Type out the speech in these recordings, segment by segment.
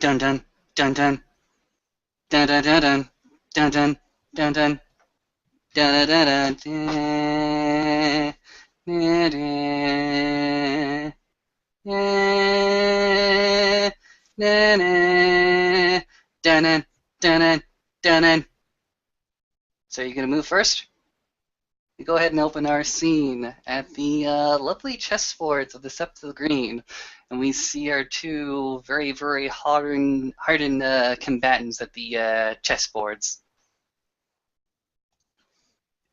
dun dun dun dun dun dun dun dun dun dun dun dun dun dun dun dun dun dun. So you're gonna move first? We go ahead and open our scene at the lovely chessboards of the Sept of the Green, and we see our two very hardened combatants at the chessboards.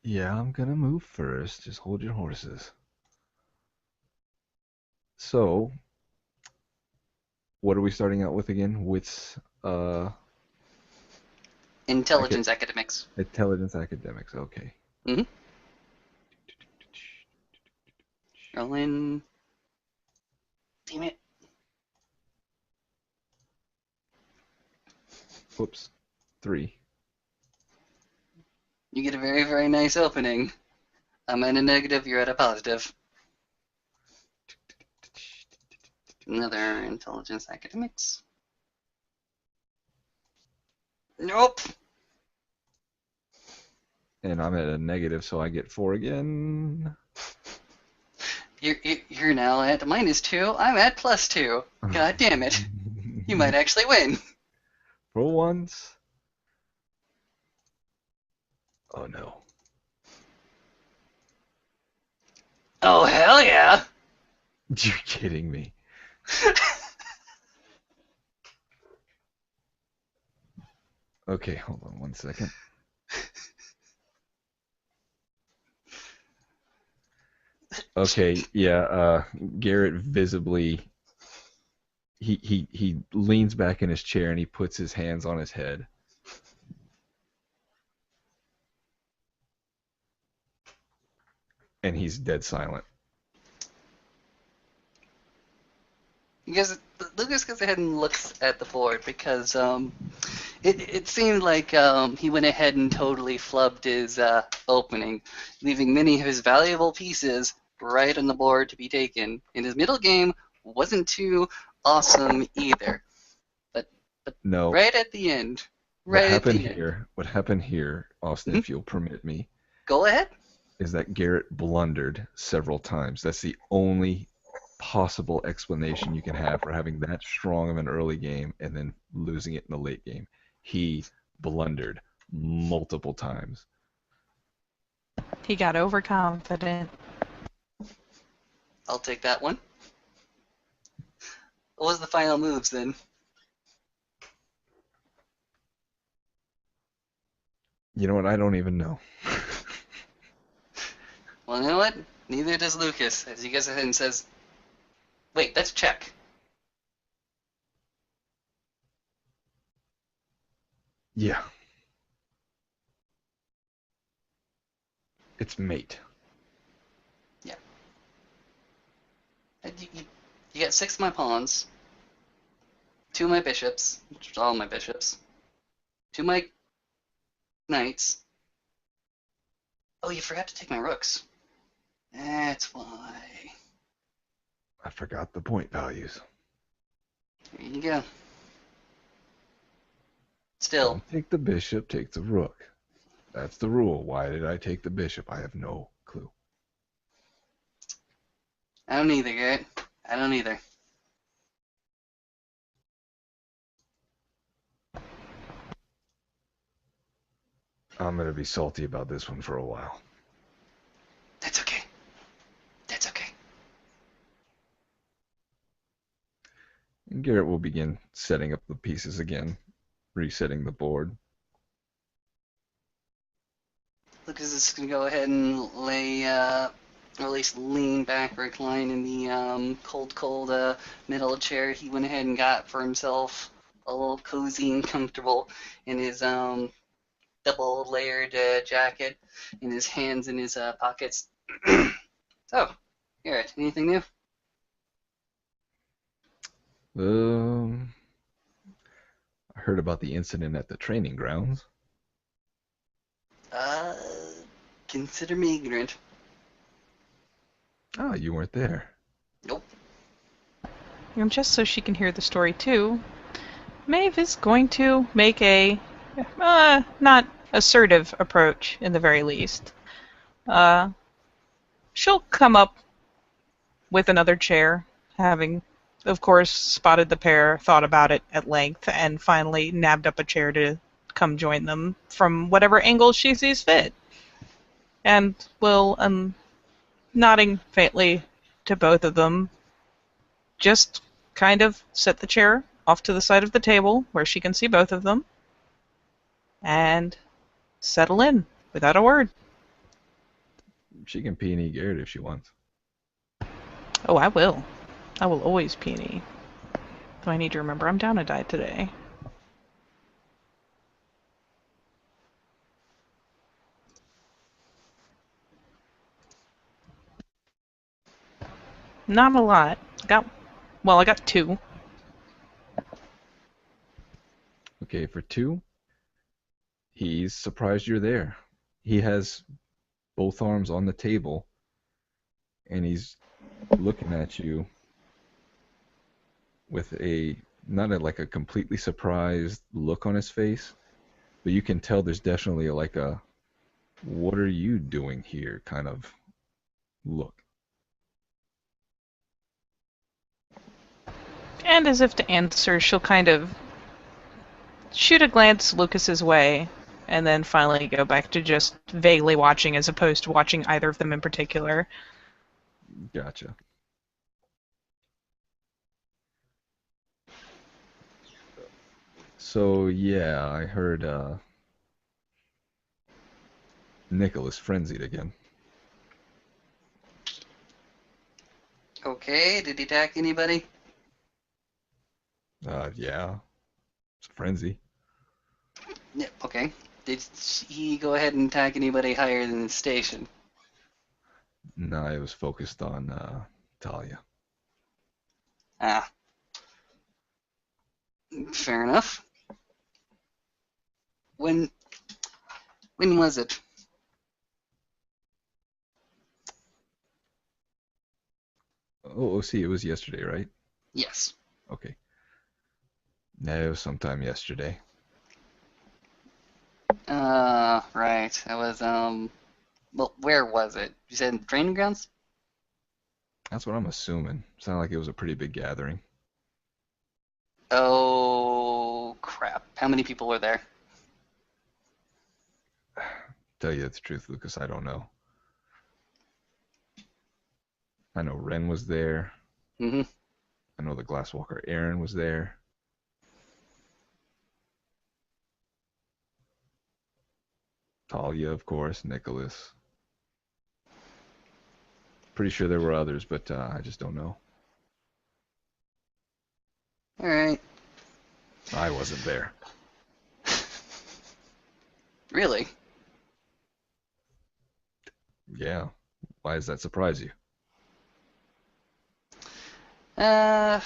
Yeah, I'm gonna move first. Just hold your horses. So, what are we starting out with again? Wits, acad Intelligence academics. intelligence academics. Okay. Mm-hmm. Roll in. Damn it. Whoops. 3. You get a very nice opening. I'm at a negative, you're at a positive. Another intelligence academics. Nope. And I'm at a negative, so I get 4 again. You're now at -2. I'm at +2. God damn it. You might actually win. For once. Oh no. Oh, hell yeah. You're kidding me. Okay, hold on 1 second. Okay, yeah, Garrett visibly he leans back in his chair and he puts his hands on his head. And he's dead silent. Because Lucas goes ahead and looks at the board because it seemed like he went ahead and totally flubbed his opening, leaving many of his valuable pieces right on the board to be taken. And his middle game wasn't too awesome either. But No, right at the end, right at the end. what happened here, Austin, Mhm. if you'll permit me, Go ahead. is that Garrett blundered several times. That's the only possible explanation you can have for having that strong of an early game and then losing it in the late game. He blundered multiple times. He got overconfident. I'll take that one. What was the final moves then? You know what? I don't even know. Well, you know what? Neither does Lucas, as he goes ahead and says, wait, that's check. Yeah. It's mate. Yeah. You got 6 of my pawns, 2 of my bishops, which is all my bishops, 2 of my knights. Oh, you forgot to take my rooks. That's why. I forgot the point values. There you go. Still, Don't take the bishop, take the rook. That's the rule. Why did I take the bishop? I have no clue. I don't either, Garrett. I don't either. I'm going to be salty about this one for a while. That's okay. That's okay. And Garrett will begin setting up the pieces again, resetting the board. Lucas is going to go ahead and lay, or at least lean back, recline in the cold metal chair he went ahead and got for himself, all cozy and comfortable in his double layered jacket, in his hands in his pockets. So, Garrett, anything new? I heard about the incident at the training grounds. Uh, consider me ignorant. Ah, you weren't there. Nope. And just so she can hear the story too, Maeve is going to make a not assertive approach in the very least. She'll come up with another chair, having, of course, spotted the pair, thought about it at length, and finally nabbed up a chair to come join them from whatever angle she sees fit. And will, nodding faintly to both of them, just kind of set the chair off to the side of the table where she can see both of them, and settle in without a word. She can peony Garrett if she wants. Oh, I will. I will always peony. Though I need to remember I'm down a die today. Not a lot. I got 2. Okay, for 2, he's surprised you're there. He has both arms on the table, and he's looking at you with not a completely surprised look on his face, but you can tell there's definitely like a "what are you doing here" kind of look. And as if to answer, she'll kind of shoot a glance Lucas's way, and then finally go back to just vaguely watching as opposed to watching either of them in particular. Gotcha. So yeah, I heard Nicholas frenzied again. Okay, did he attack anybody? Yeah, it's a frenzy. Yeah, okay. Did he go ahead and attack anybody higher than the station? No, it was focused on Talia. Ah, fair enough. When was it? Oh, see, it was yesterday, right? Yes. Okay. No, sometime yesterday. Right. That was, well, where was it? You said training grounds? That's what I'm assuming. Sounded like it was a pretty big gathering. Oh, crap. How many people were there? Tell you the truth, Lucas, I don't know. I know Ren was there. Mm-hmm. I know the Glasswalker Aaron was there. Talia, of course, Nicholas. Pretty sure there were others, but I just don't know. All right. I wasn't there. Really? Yeah. Why does that surprise you? Uh,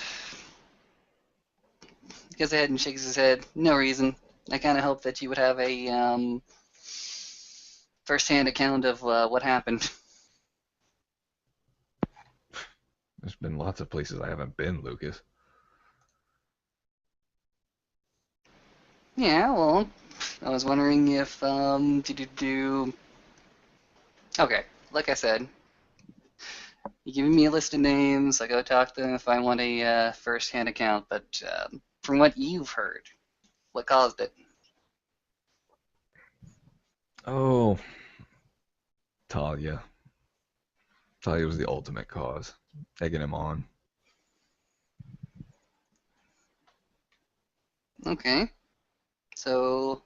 goes ahead and shakes his head. No reason. I kind of hoped that you would have a first-hand account of what happened. There's been lots of places I haven't been, Lucas. Yeah, well, I was wondering if Okay, like I said, you give me a list of names, I go talk to them if I want a first-hand account. But from what you've heard, what caused it? Oh, Talia. Talia was the ultimate cause, egging him on. Okay, so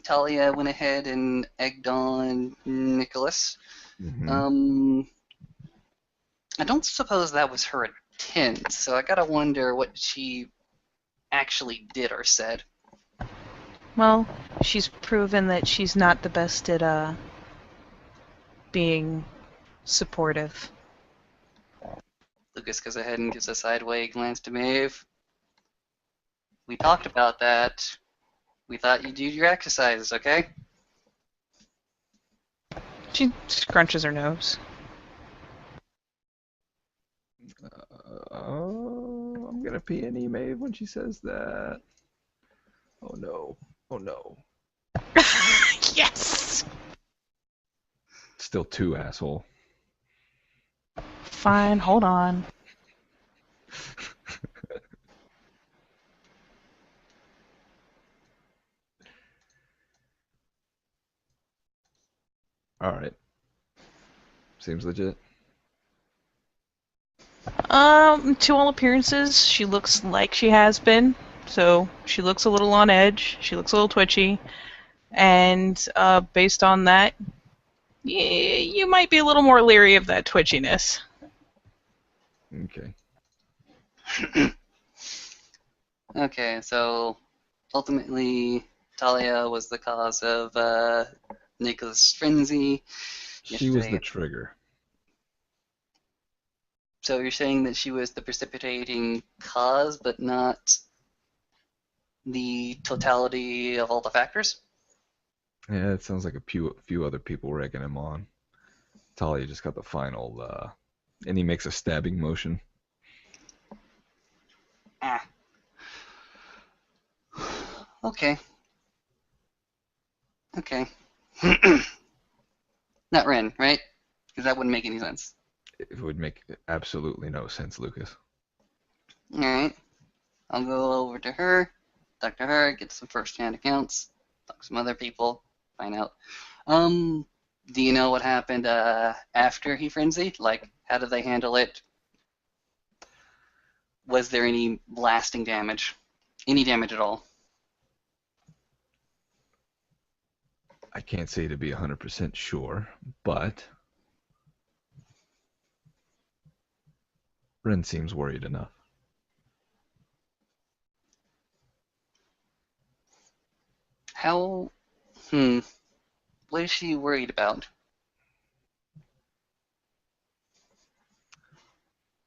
Talia went ahead and egged on Nicholas. Mm-hmm. I don't suppose that was her intent, so I gotta wonder what she actually did or said. Well, she's proven that she's not the best at being supportive. Lucas goes ahead and gives a sideway glance to Maeve. We talked about that. We thought you'd do your exercises, okay? She scrunches her nose. Oh, I'm gonna peony Maeve when she says that. Oh no. Oh no. Yes! Still 2, asshole. Fine, hold on. Alright. Seems legit. To all appearances, she looks like she has been. So she looks a little on edge. She looks a little twitchy. And based on that, you might be a little more leery of that twitchiness. Okay. Okay, so ultimately, Talia was the cause of Nicholas' frenzy She was yesterday. the trigger. So you're saying that she was the precipitating cause, but not the totality of all the factors? Yeah, it sounds like a few other people were egging him on. Talia just got the final, and he makes a stabbing motion. Ah. Okay. Okay. Not Ren, right? Because that wouldn't make any sense. It would make absolutely no sense, Lucas. Alright. I'll go over to her, talk to her, get some first-hand accounts, talk to some other people, find out. Do you know what happened after he frenzied? Like, how did they handle it? Was there any lasting damage? Any damage at all? I can't say to be 100% sure, but Ren seems worried enough. How? What is she worried about?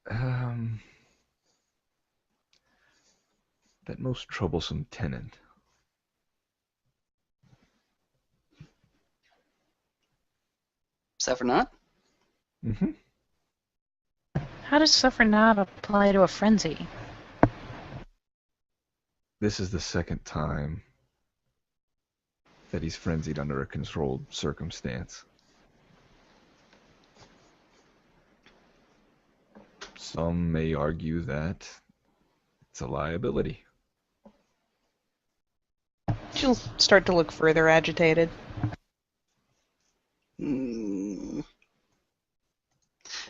Um, that most troublesome tenant. Suffer not? Mm-hmm. How does suffer not apply to a frenzy? This is the second time that he's frenzied under a controlled circumstance. Some may argue that it's a liability. She'll start to look further agitated. Hmm.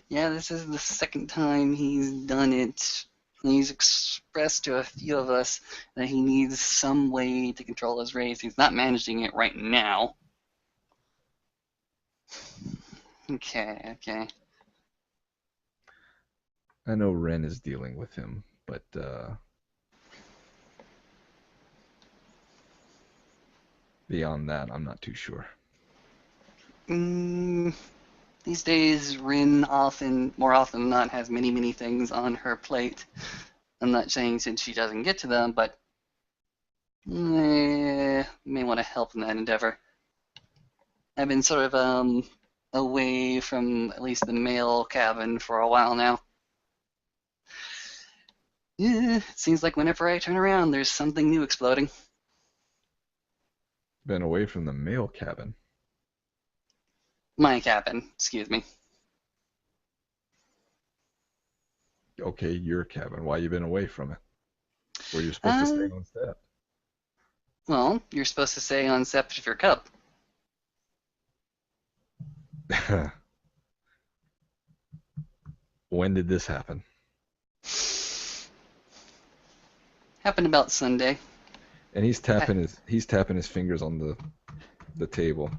Yeah, this is the second time he's done it. He's expressed to a few of us that he needs some way to control his rage. He's not managing it right now. Okay. I know Ren is dealing with him, but beyond that, I'm not too sure. These days, Rin more often than not, has many things on her plate. I'm not saying since she doesn't get to them, but may want to help in that endeavor. I've been sort of away from at least the male cabin for a while now. It seems like whenever I turn around, there's something new exploding. Been away from the male cabin. My cabin, excuse me. Okay, your cabin. Why you been away from it? Were you supposed to stay on set? Well, you're supposed to stay on Sept of your cup. When did this happen? Happened about Sunday. And he's tapping his fingers on the table.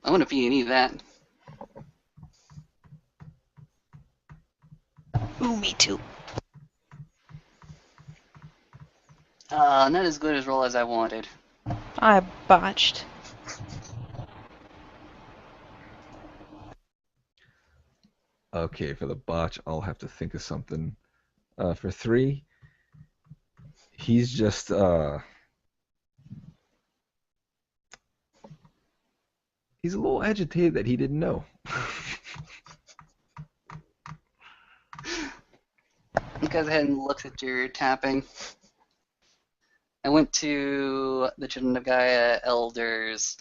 I wouldn't be any of that. Ooh, me too. Not as good as roll as I wanted. I botched. Okay, for the botch, I'll have to think of something. For 3, he's just he's a little agitated that he didn't know. He goes ahead and looks at your tapping. I went to the Children of Gaia Elders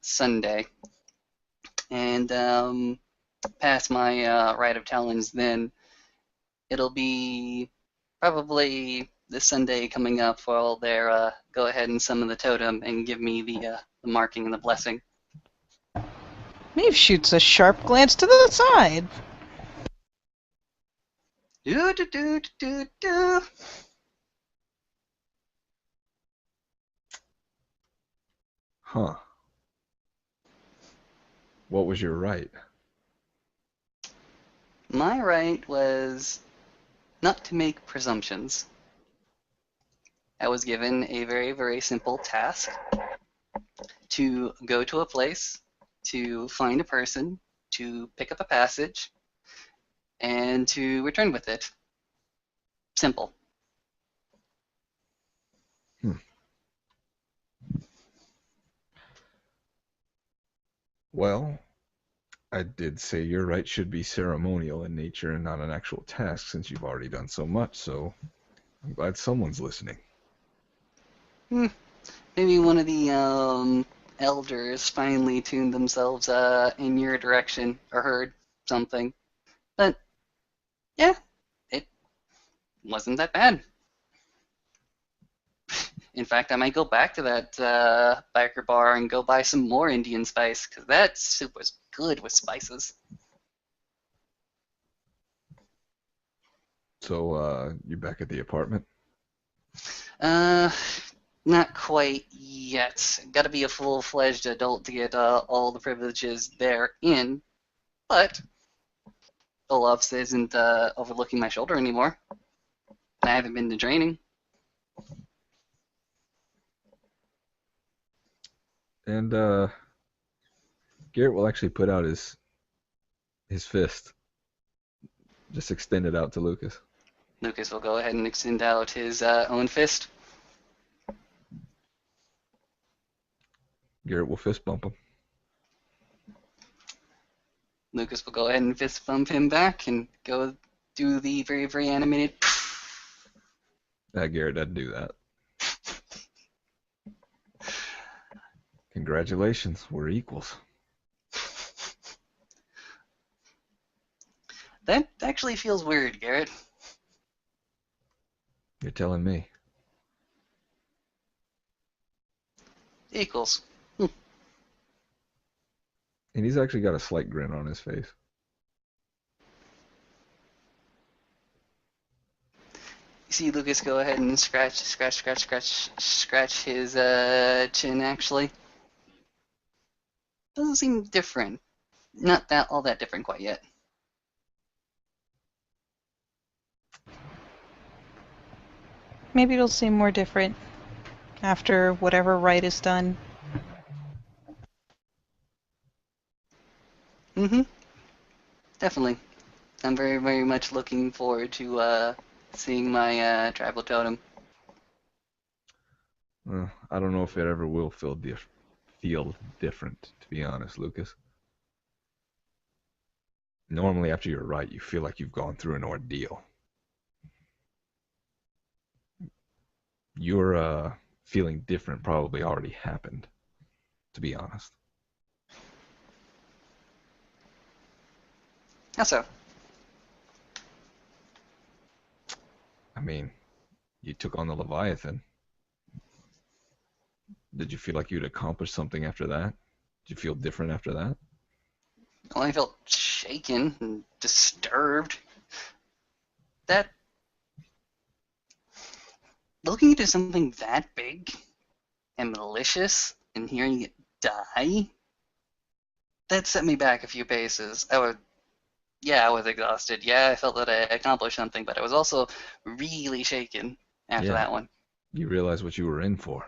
Sunday, and past my Rite of Talons, then it'll be probably this Sunday coming up while they're go ahead and summon the totem and give me the marking and the blessing. Maeve shoots a sharp glance to the side. Do do do do do. Huh. What was your right? My right was not to make presumptions. I was given a very, very simple task to go to a place, to find a person, to pick up a passage, and to return with it. Simple. Well, I did say your right should be ceremonial in nature and not an actual task, since you've already done so much, so I'm glad someone's listening. Maybe one of the elders finally tuned themselves in your direction or heard something. But yeah, it wasn't that bad. In fact, I might go back to that biker bar and go buy some more Indian spice, because that soup was good with spices. So, you back at the apartment? Not quite yet. Gotta be a full-fledged adult to get all the privileges therein, but Olaf's isn't overlooking my shoulder anymore. I haven't been to training. And, Garrett will actually put out his fist. Just extend it out to Lucas. Lucas will go ahead and extend out his own fist. Garrett will fist bump him. Lucas will go ahead and fist bump him back and go do the very, very animated. Garrett doesn't do that. Congratulations, we're equals. That actually feels weird, Garrett. You're telling me. Equals. And he's actually got a slight grin on his face. You see Lucas go ahead and scratch his chin, actually. Doesn't seem different. Not that all that different quite yet. Maybe it'll seem more different after whatever rite is done. Definitely. I'm very, very much looking forward to seeing my tribal totem. I don't know if it ever will feel different, to be honest, Lucas. Normally, after you're right, you feel like you've gone through an ordeal. Your feeling different probably already happened, to be honest. How so? I mean, you took on the Leviathan. Did you feel like you'd accomplished something after that? Did you feel different after that? Well, I felt shaken and disturbed. That looking into something that big and malicious and hearing it die, that set me back a few paces. I was exhausted. Yeah, I felt that I accomplished something, but I was also really shaken after that one. You realized what you were in for.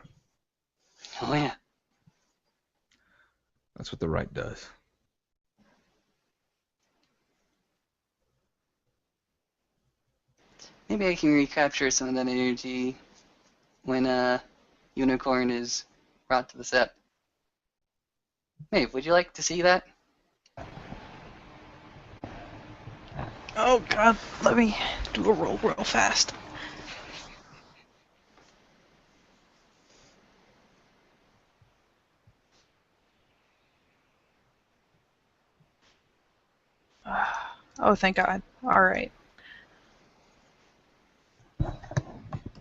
Oh yeah. That's what the right does. Maybe I can recapture some of that energy when Unicorn is brought to the Sept. Maeve, would you like to see that? Oh god, let me do a roll real fast. Oh, thank God. All right.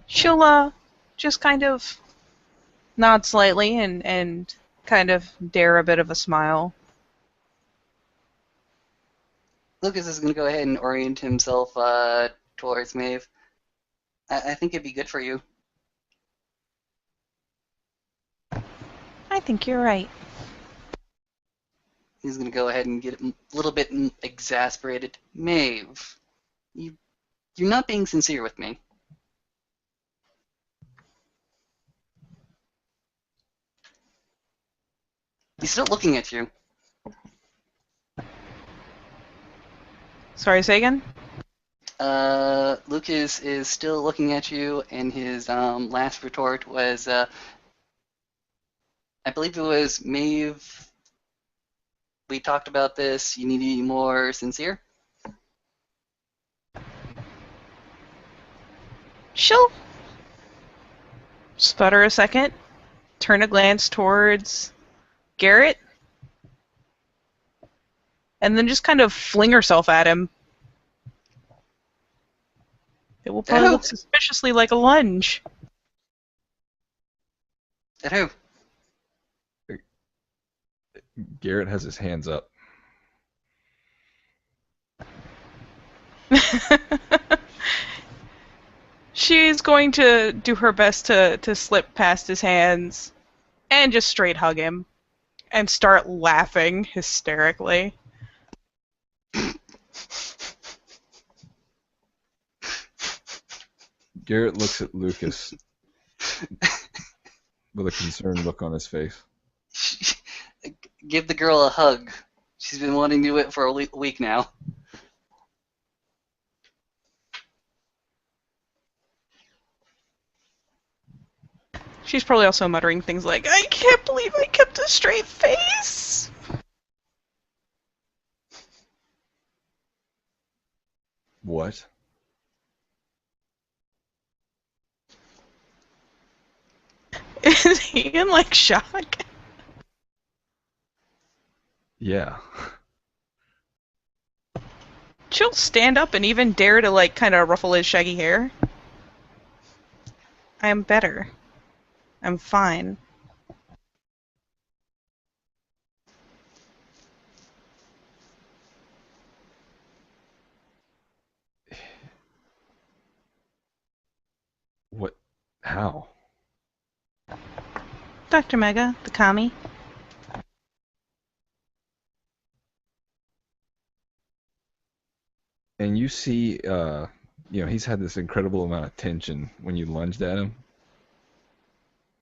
She'll just kind of nod slightly and kind of dare a bit of a smile. Lucas is going to go ahead and orient himself towards Maeve. I think it'd be good for you. I think you're right. He's going to go ahead and get a little bit exasperated. Maeve, you're not being sincere with me. He's still looking at you. Sorry, say again? Lucas is still looking at you, and his last retort was, I believe it was, Maeve, we talked about this, you need to be more sincere? She'll stutter a second, turn a glance towards Garrett, and then just kind of fling herself at him. It will probably look suspiciously like a lunge. At who? Garrett has his hands up. She's going to do her best to slip past his hands and just straight hug him and start laughing hysterically. Garrett looks at Lucas with a concerned look on his face. Give the girl a hug. She's been wanting to do it for a week now. She's probably also muttering things like, I can't believe I kept a straight face! What? Is he in, like, shock? Yeah. She'll stand up and even dare to, like, kind of ruffle his shaggy hair. I'm better. I'm fine. What? How? Dr. Mega, the commie. And you see, he's had this incredible amount of tension when you lunged at him.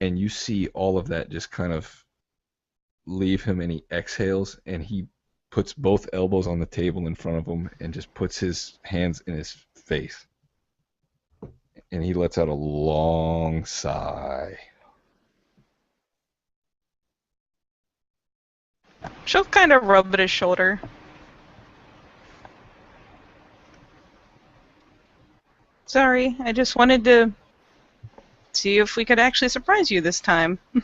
And you see all of that just kind of leave him, and he exhales, and he puts both elbows on the table in front of him and just puts his hands in his face. And he lets out a long sigh. She'll kind of rub at his shoulder. Sorry, I just wanted to see if we could actually surprise you this time. And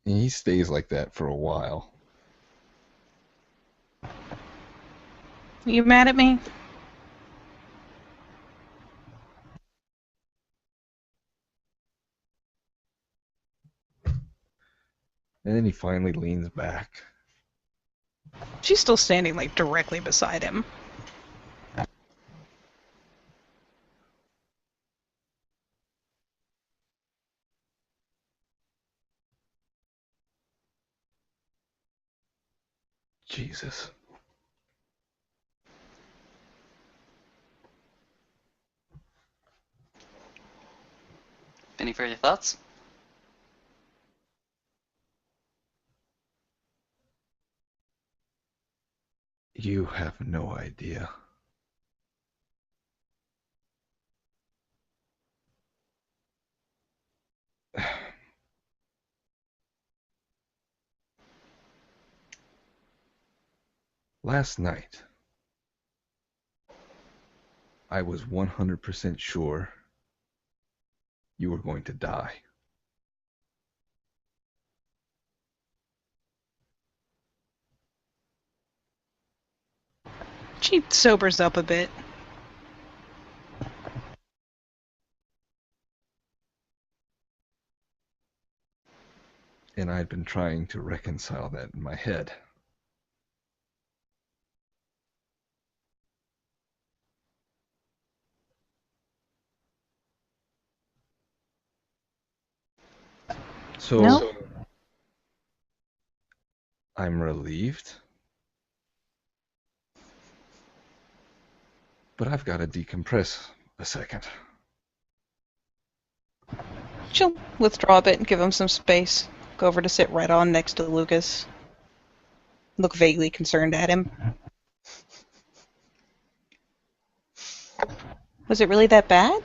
he stays like that for a while. You mad at me? And then he finally leans back. She's still standing, like, directly beside him. Jesus. Any further thoughts? You have no idea. Last night, I was 100% sure you were going to die. She sobers up a bit. And I'd been trying to reconcile that in my head. So, No? I'm relieved. But I've got to decompress a second. She'll withdraw a bit and give him some space. Go over to sit right on next to Lucas. Look vaguely concerned at him. Was it really that bad?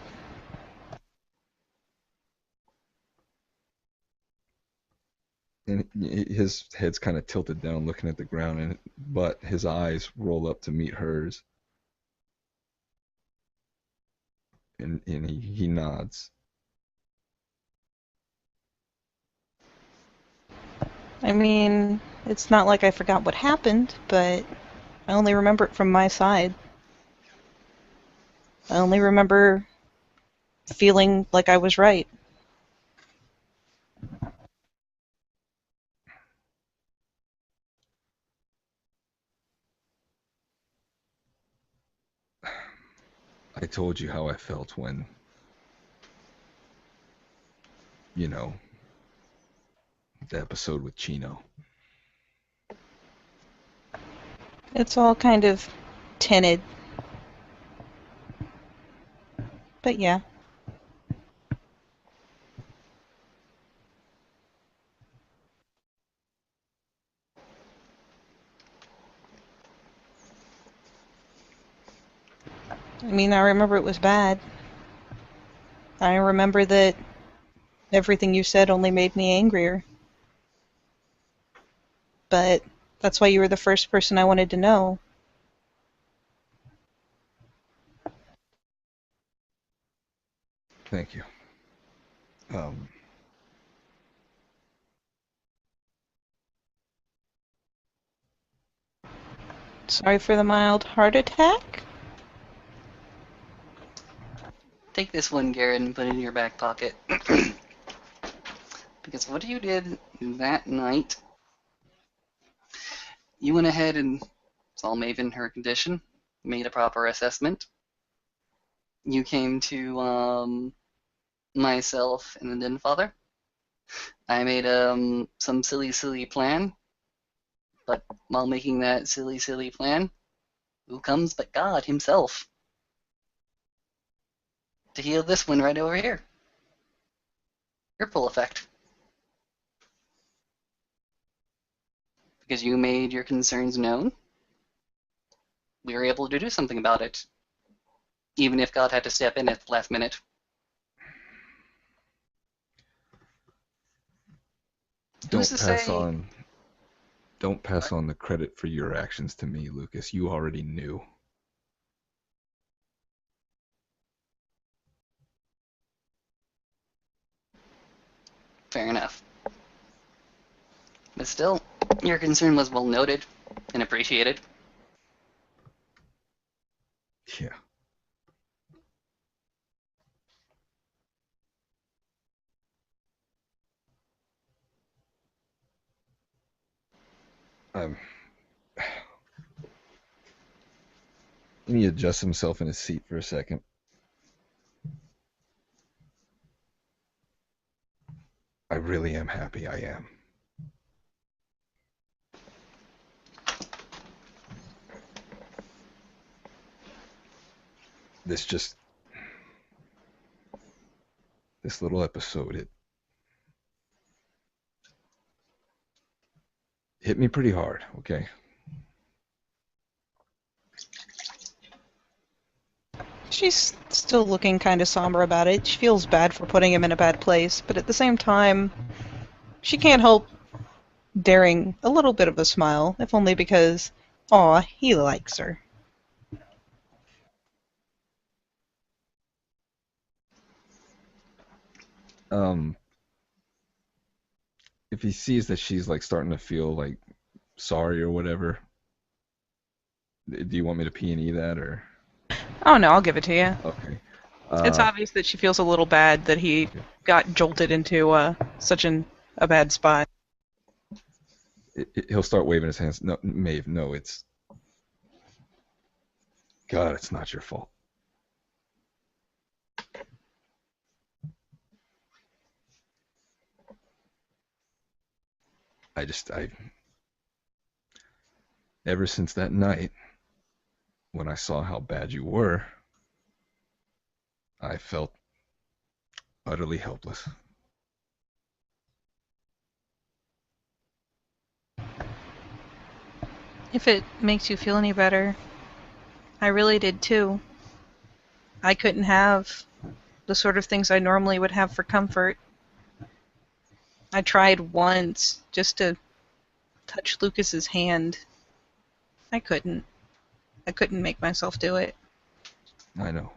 And his head's kind of tilted down looking at the ground, but his eyes roll up to meet hers. And he nods. I mean, it's not like I forgot what happened, but I only remember it from my side. I only remember feeling like I was right. I told you how I felt when, you know, the episode with Chino. It's all kind of tinted. But yeah. I mean, I remember it was bad. I remember that everything you said only made me angrier. But that's why you were the first person I wanted to know. Thank you. Sorry for the mild heart attack? Take this one, Garrett, and put it in your back pocket. Because what you did that night, you went ahead and saw Maven her condition, made a proper assessment. You came to myself and the Den Father. I made some silly plan, but while making that silly plan, who comes but God himself to heal this one right over here? Ripple effect. Because you made your concerns known, we were able to do something about it, even if God had to step in at the last minute. Who's to say? Don't pass on the credit for your actions to me, Lucas. You already knew. Fair enough. But still, your concern was well noted and appreciated. Yeah. He adjusts himself in his seat for a second. I really am happy I am. This little episode, it hit me pretty hard, okay? She's still looking kind of somber about it. She feels bad for putting him in a bad place, but at the same time, she can't help daring a little bit of a smile, if only because, aw, he likes her. um, if he sees that she's like starting to feel like sorry or whatever, do you want me to P&E that or? Oh no, I'll give it to you. Okay. It's obvious that she feels a little bad that he Okay. got jolted into such a bad spot. He'll start waving his hands. No, Maeve, no, it's God, it's not your fault. I ever since that night when I saw how bad you were, I felt utterly helpless. If it makes you feel any better, I really did too. I couldn't have the sort of things I normally would have for comfort. I tried once just to touch Lucas's hand. I couldn't. I couldn't make myself do it. I know.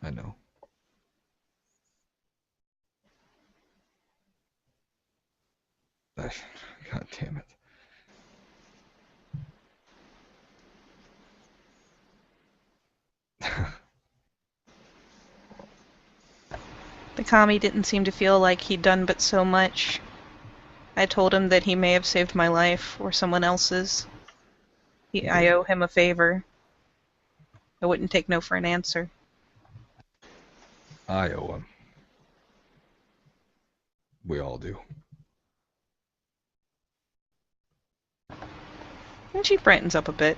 I know. God damn it. The commie didn't seem to feel like he'd done but so much. I told him that he may have saved my life or someone else's. I owe him a favor. I wouldn't take no for an answer. I owe him. We all do. And she brightens up a bit.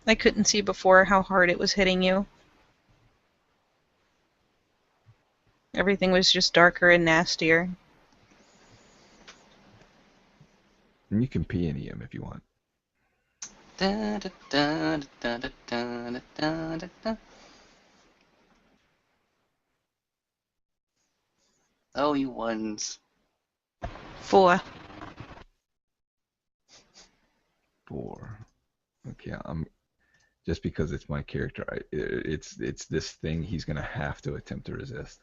I couldn't see before how hard it was hitting you. Everything was just darker and nastier. And you can P&E him if you want. Da, da, da, da, da, da, da, da, da, da. Oh, you ones. 4. 4. Okay, just because it's my character, it's this thing he's gonna have to attempt to resist.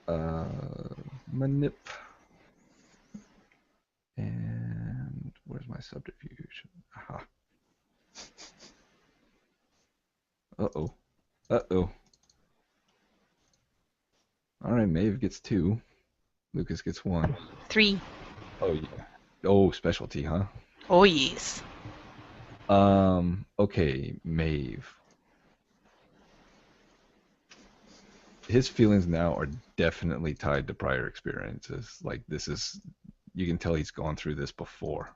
Manip. And where's my subterfuge? Aha. Uh-oh. Uh-oh. Alright, Maeve gets 2. Lucas gets 1. 3. Oh, yeah. Oh, specialty, huh? Oh, yes. Okay, Maeve. His feelings now are definitely tied to prior experiences. Like, this is, you can tell he's gone through this before.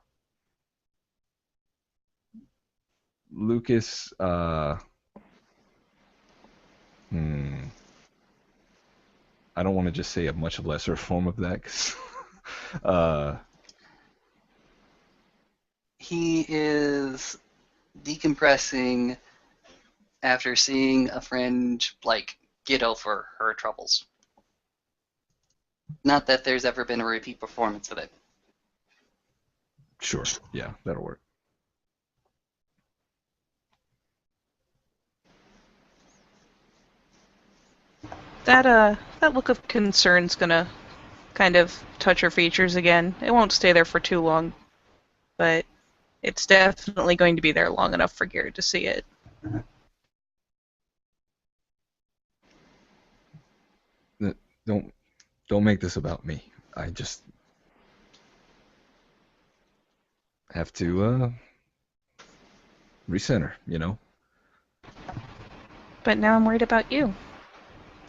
Lucas, I don't want to just say a much lesser form of that, 'cause, He is decompressing after seeing a friend, like, get over her troubles. Not that there's ever been a repeat performance of it. sure, yeah, that'll work. That look of concern's gonna kind of touch her features again. It won't stay there for too long, but it's definitely going to be there long enough for Garrett to see it. Don't make this about me. I just have to recenter, you know? But now I'm worried about you.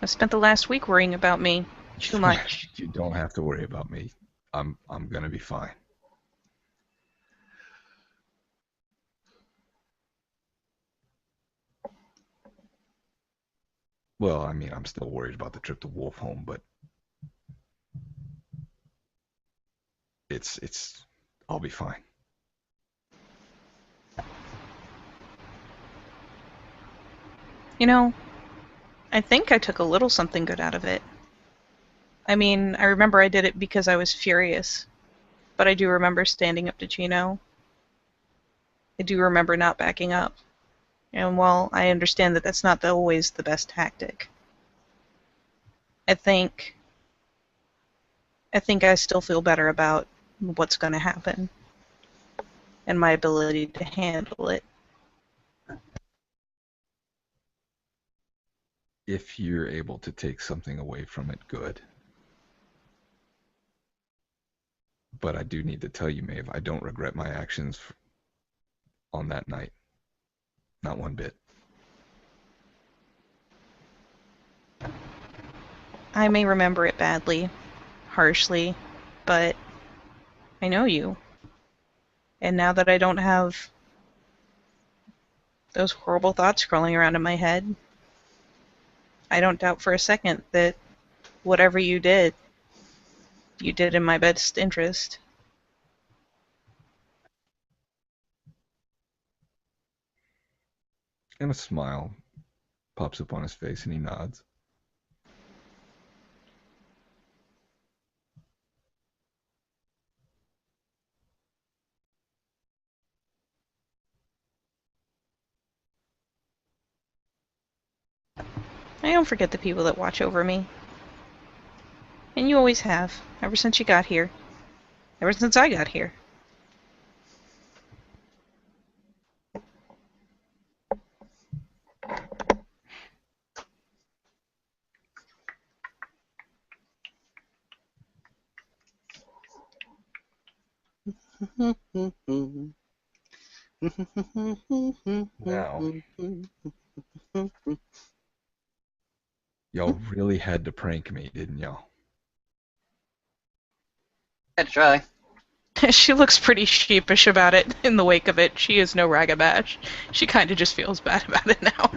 I spent the last week worrying about me. Too much. You don't have to worry about me. I'm gonna be fine. Well, I mean, I'm still worried about the trip to Wolf Home, but it's I'll be fine. You know, I think I took a little something good out of it. I mean, I remember I did it because I was furious, but I do remember standing up to Chino. I do remember not backing up. And while I understand that that's not always the best tactic, I think I still feel better about what's going to happen and my ability to handle it. If you're able to take something away from it, good. But I do need to tell you, Maeve, I don't regret my actions on that night. Not one bit. I may remember it badly, harshly, but I know you. And now that I don't have those horrible thoughts crawling around in my head, I don't doubt for a second that whatever you did in my best interest. And a smile pops up on his face and he nods. I don't forget the people that watch over me. And you always have, ever since you got here. Ever since I got here. Now, y'all really had to prank me, didn't y'all? Had to try. She looks pretty sheepish about it in the wake of it. She is no ragabash. She kind of just feels bad about it now.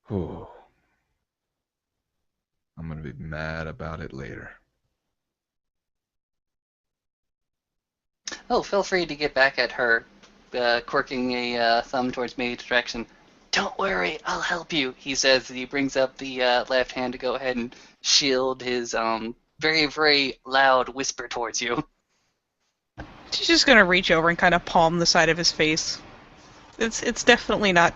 Whew. I'm gonna be mad about it later. Oh, feel free to get back at her, quirking a thumb towards Mage's direction. Don't worry, I'll help you, he says as he brings up the left hand to go ahead and shield his very, very loud whisper towards you. She's just gonna reach over and kind of palm the side of his face. It's definitely not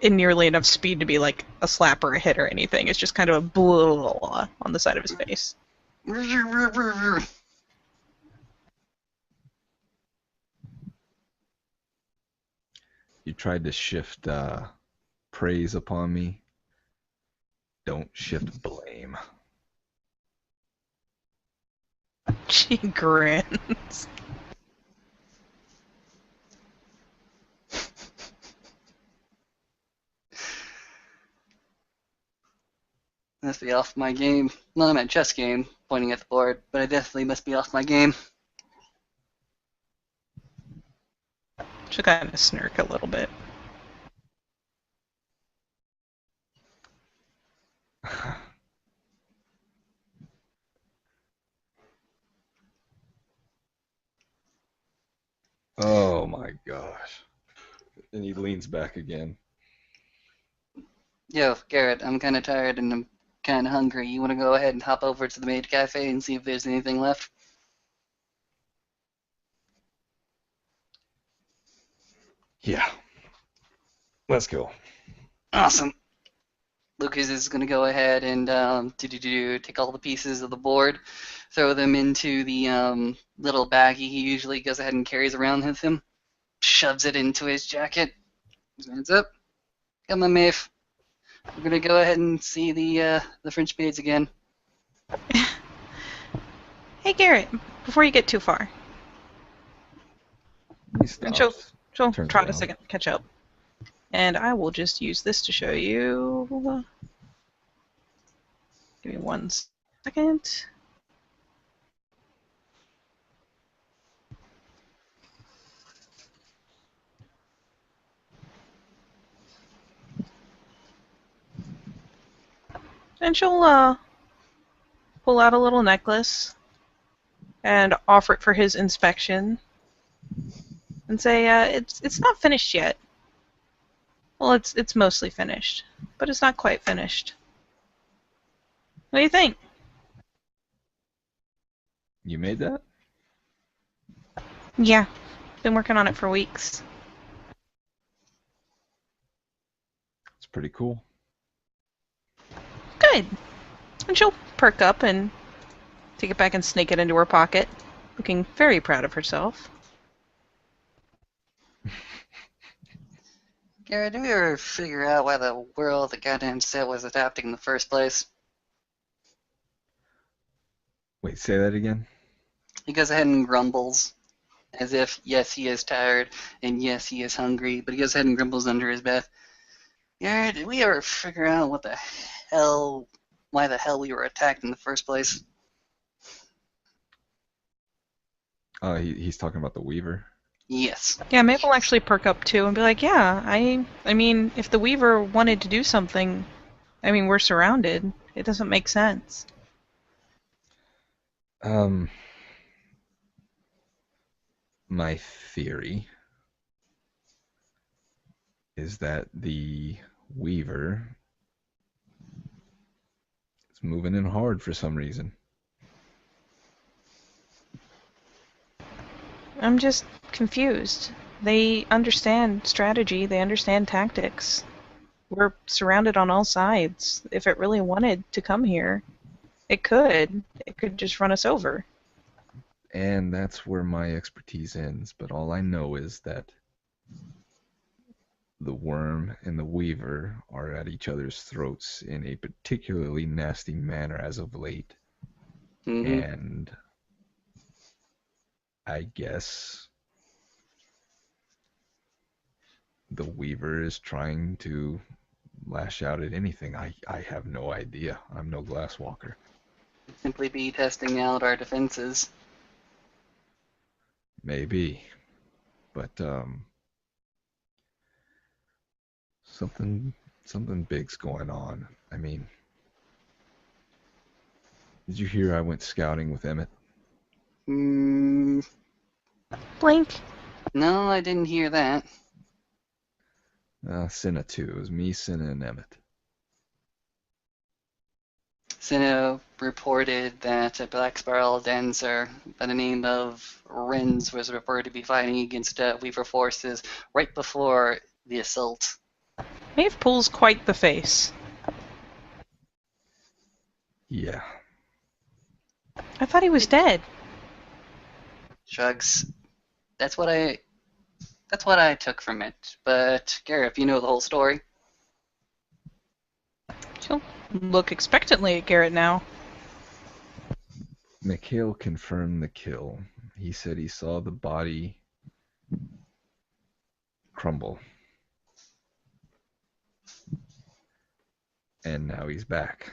in nearly enough speed to be like a slap or a hit or anything. It's just kind of a blah on the side of his face. You tried to shift praise upon me. Don't shift blame. She grins. Must be off my game. Well, I meant chess game, pointing at the board, but I definitely must be off my game. She'll kind of smirk a little bit. Oh my gosh. And he leans back again. Yo, Garrett, I'm kind of tired and I'm kind of hungry. You want to go ahead and hop over to the Maid Cafe and see if there's anything left? Yeah. Let's go. Awesome. Lucas is going to go ahead and take all the pieces of the board, throw them into the little baggie he usually goes ahead and carries around with him, shoves it into his jacket. His hands up. Come on, Maeve. We're going to go ahead and see the French maids again. Hey, Garrett, before you get too far. He stops. She'll turns try to around. second catch up. And I will just use this to show you. Give me 1 second. And she'll pull out a little necklace and offer it for his inspection. And say, it's not finished yet. Well, it's mostly finished, but it's not quite finished. What do you think? You made that? Yeah, Been working on it for weeks. It's pretty cool. Good. And she'll perk up and take it back and snake it into her pocket, looking very proud of herself. Garrett, did we ever figure out why the world the goddamn set was adapting in the first place? Wait, say that again? He goes ahead and grumbles, as if, yes, he is tired, and yes, he is hungry, but he goes ahead and grumbles under his breath. Garrett, did we ever figure out why the hell we were attacked in the first place? He's talking about the Weaver. Yes. Yeah, maybe we'll actually perk up too and be like, yeah, I mean, if the Weaver wanted to do something, I mean, we're surrounded. It doesn't make sense. My theory is that the Weaver is moving in hard for some reason. I'm just confused. They understand strategy, they understand tactics. We're surrounded on all sides. If it really wanted to come here, it could. It could just run us over. And that's where my expertise ends, but all I know is that the Worm and the Weaver are at each other's throats in a particularly nasty manner as of late. Mm-hmm. And I guess the Weaver is trying to lash out at anything. I have no idea. I'm no glasswalker. Simply be testing out our defenses. Maybe. But something big's going on. I mean, did you hear I went scouting with Emmett? Blink. No, I didn't hear that. Cinna too. It was me, Cinna, and Emmett. Sino reported that a Black Spiral dancer by the name of Renz was reported to be fighting against Weaver forces right before the assault. Maeve pulls quite the face. Yeah. I thought he was dead. Shrugs. That's what I took from it. But Gareth, you know the whole story. She'll look expectantly at Garrett now. Mikhail confirmed the kill. He said he saw the body crumble. And now he's back.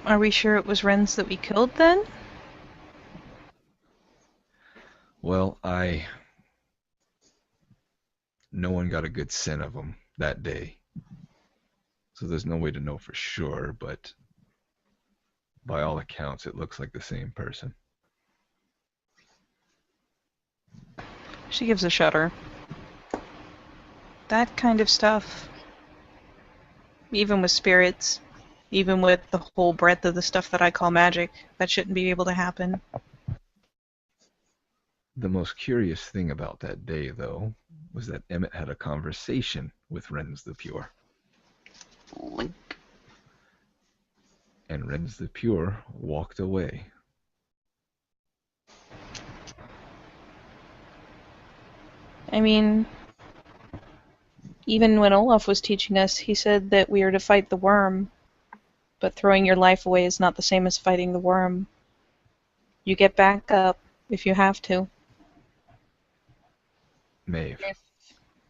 Are we sure it was Renz that we killed then? Well, no one got a good scent of him that day. So there's no way to know for sure, but by all accounts, it looks like the same person. She gives a shudder. That kind of stuff. Even with spirits, even with the whole breadth of the stuff that I call magic, that shouldn't be able to happen. The most curious thing about that day, though, was that Emmett had a conversation with Renz the Pure. Link. And Renz the Pure walked away. I mean, even when Olaf was teaching us, he said that we are to fight the worm, but throwing your life away is not the same as fighting the worm. You get back up if you have to. Maeve,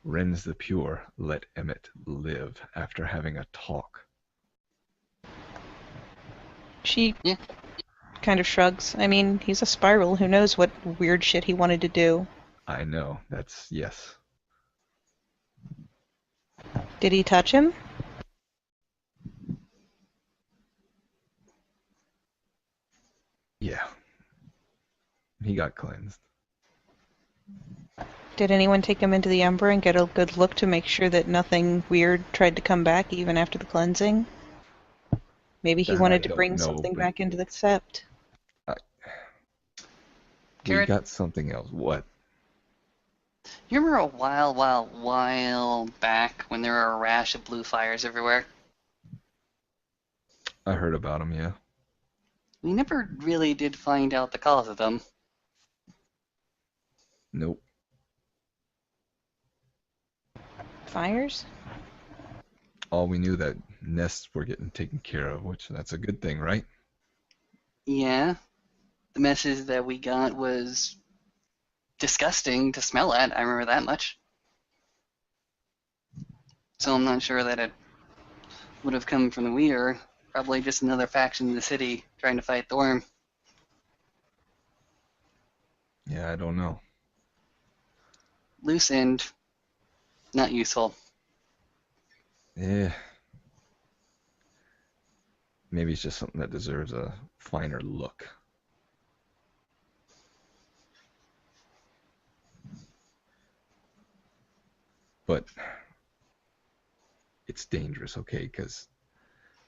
Renz the Pure let Emmett live after having a talk. She kind of shrugs. I mean, he's a spiral. Who knows what weird shit he wanted to do. I know, yes. Did he touch him? Yeah. He got cleansed. Did anyone take him into the Ember and get a good look to make sure that nothing weird tried to come back even after the cleansing? Maybe he That I wanted to don't bring know, something but- back into the Sept. We got something else. What? You remember a while back when there were a rash of blue fires everywhere? I heard about him, yeah. We never really did find out the cause of them. Nope. Fires? All we knew that nests were getting taken care of, which that's a good thing, right? Yeah. The message that we got was disgusting to smell at. I remember that much. So I'm not sure that it would have come from the Weir. Probably just another faction in the city trying to fight the worm. Yeah, I don't know. Loose end. Not useful. Yeah. Maybe it's just something that deserves a finer look. But it's dangerous, okay? Because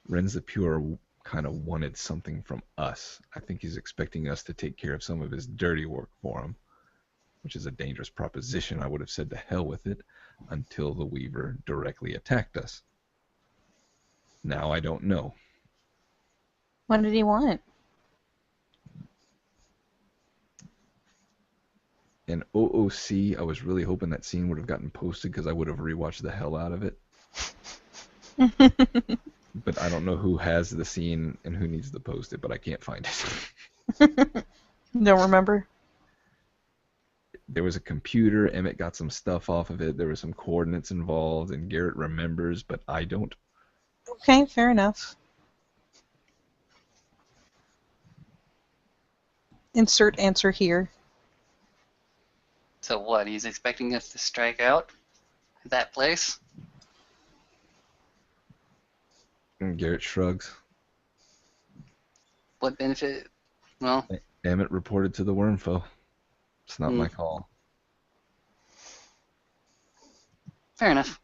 Ren's the Pure kind of wanted something from us. I think he's expecting us to take care of some of his dirty work for him, which is a dangerous proposition. I would have said to hell with it until the Weaver directly attacked us. Now I don't know. What did he want? In OOC, I was really hoping that scene would have gotten posted because I would have rewatched the hell out of it. But I don't know who has the scene and who needs to post it, but I can't find it. Don't remember? There was a computer, Emmett got some stuff off of it, there were some coordinates involved, and Garrett remembers, but I don't. Okay, fair enough. Insert answer here. So what? He's expecting us to strike out at that place? And Garrett shrugs. What benefit? Well, Emmett reported to the Wormfoe. It's not my call. Fair enough.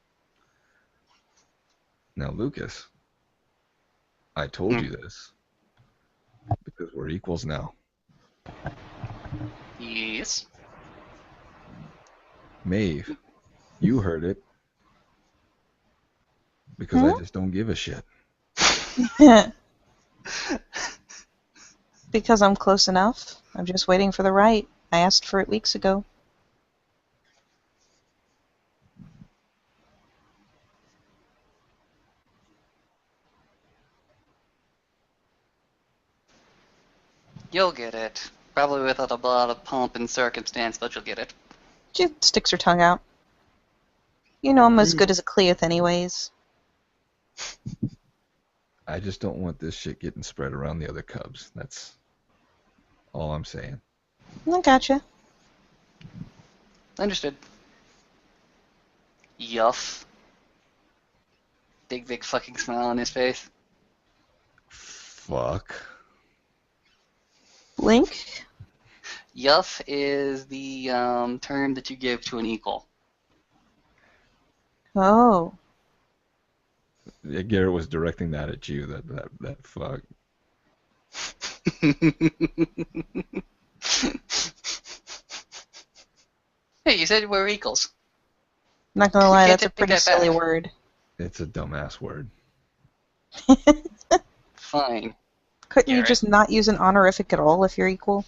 Now, Lucas, I told you this because we're equals now. Yes. Maeve, you heard it because I just don't give a shit. Because I'm close enough. I'm just waiting for the right. I asked for it weeks ago. You'll get it. Probably without a lot of pomp and circumstance, but you'll get it. She sticks her tongue out. You know I'm as good as a Cleoth anyways. I just don't want this shit getting spread around the other Cubs. That's all I'm saying. I gotcha. Understood. Yuff. Big fucking smile on his face. Fuck. Blink? Yuff is the term that you give to an equal. Oh. Yeah, Garrett was directing that at you. That fuck. Hey, you said we're equals. Not gonna lie, can't that's a take pretty that silly back. word. It's a dumbass word. Fine. Couldn't you Garrett. just not use an honorific at all if you're equal?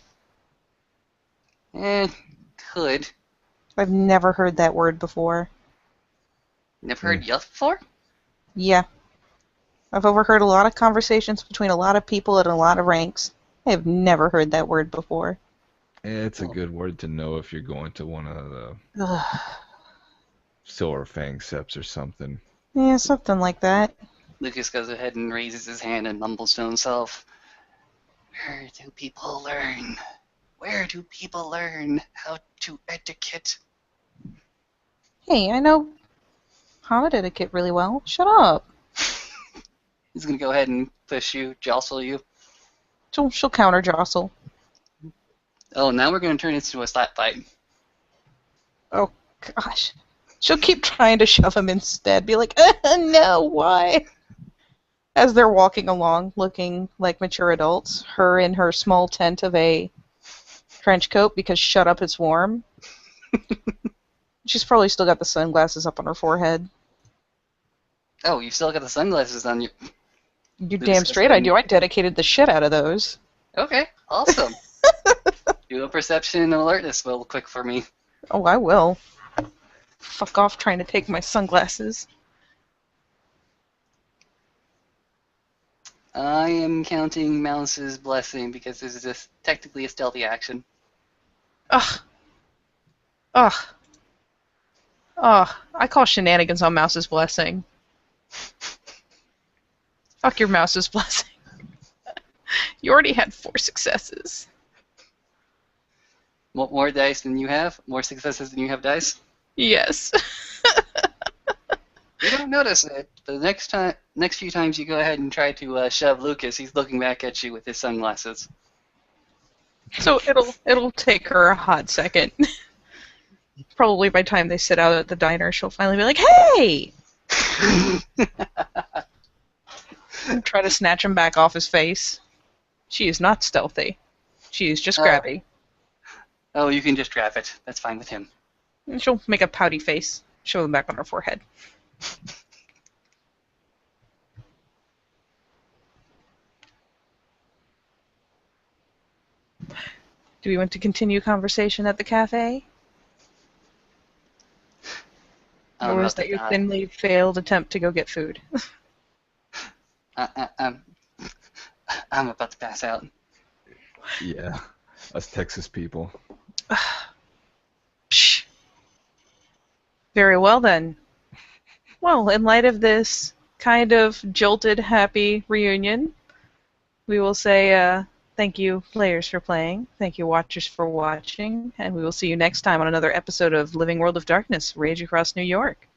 Could. I've never heard that word before. Never heard yuff before? Yeah. I've overheard a lot of conversations between a lot of people at a lot of ranks. I have never heard that word before. It's a good word to know if you're going to one of the Ugh. Silver Fang Septs or something. Yeah, something like that. Lucas goes ahead and raises his hand and mumbles to himself. Where do people learn? Where do people learn how to etiquette? Hey, I know Hobbit etiquette really well. Shut up. He's gonna go ahead and push you, jostle you. She'll counter jostle. Oh, now we're gonna turn into a slap fight. Oh, gosh. She'll keep trying to shove him instead. Be like, no, why? As they're walking along, looking like mature adults, her in her small tent of a trench coat because shut up, it's warm. She's probably still got the sunglasses up on her forehead. Oh, you still got the sunglasses on you. You're damn straight I do. I dedicated the shit out of those. Okay, awesome. Do a perception and alertness real quick for me. Oh, I will. Fuck off trying to take my sunglasses. I am counting Mouse's blessing because this is just technically a stealthy action. Ugh. Ugh. Ugh. I call shenanigans on Mouse's blessing. Fuck your Mouse's blessing. You already had 4 successes. More dice than you have? More successes than you have dice? Yes. You don't notice it. The next few times you go ahead and try to shove Lucas, he's looking back at you with his sunglasses. So it'll take her a hot second. Probably by the time they sit out at the diner, she'll finally be like, "Hey!" And try to snatch him back off his face. She is not stealthy. She is just grabby. Oh, you can just grab it. That's fine with him. And she'll make a pouty face, show them back on her forehead. Do we want to continue conversation at the cafe? Or is that your thinly failed attempt to go get food? I'm about to pass out. Yeah, us Texas people. Psh. Very well then. Well, in light of this kind of jolted, happy reunion, we will say thank you, players, for playing. Thank you, watchers, for watching. And we will see you next time on another episode of Living World of Darkness, Rage Across New York.